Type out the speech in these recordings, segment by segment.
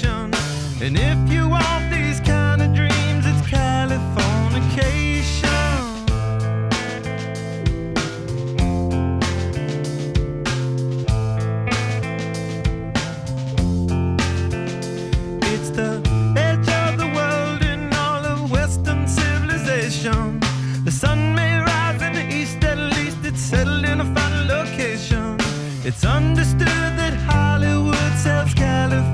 vacation. And if you want these kind of dreams, it's Californication. It's the edge of the world in all of Western civilization. The sun may rise in the east, at least it's settled in a final location. It's understood that Hollywood sells Californication.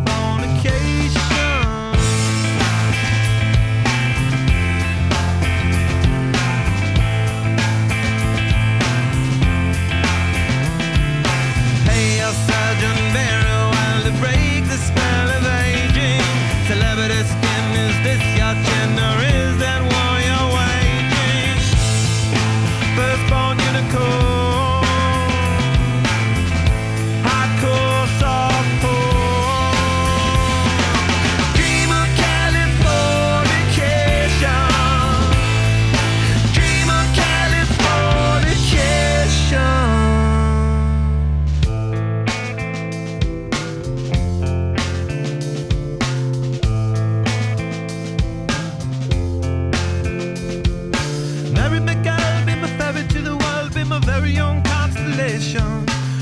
Hey, a surgeon very well to break the spell of aging. Celebrity skin, is this your chin or is that war you're waging? Firstborn unicorn.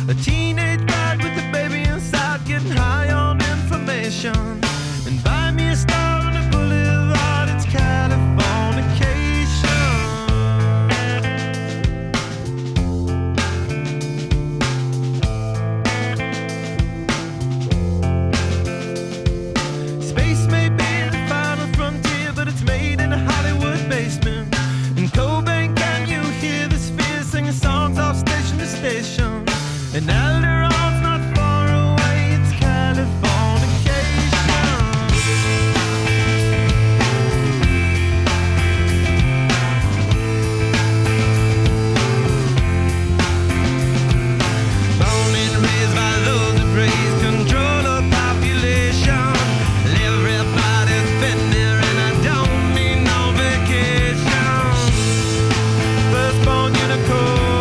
A teenage bride with a baby inside, getting high on information. And buy me a star on the boulevard, it's Californication. Space may be the final frontier, but it's made in a Hollywood basement. In Cobain, can you hear the sphere singing songs off station to station? And Alderon's not far away, it's Californication. Born and raised by those that praise control of population. Everybody's been there and I don't need no vacation. Firstborn unicorn.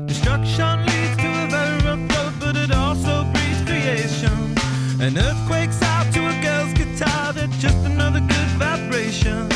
Destruction leads to a very rough road, but it also breeds creation. An earthquake's out to a girl's guitar, that's just another good vibration.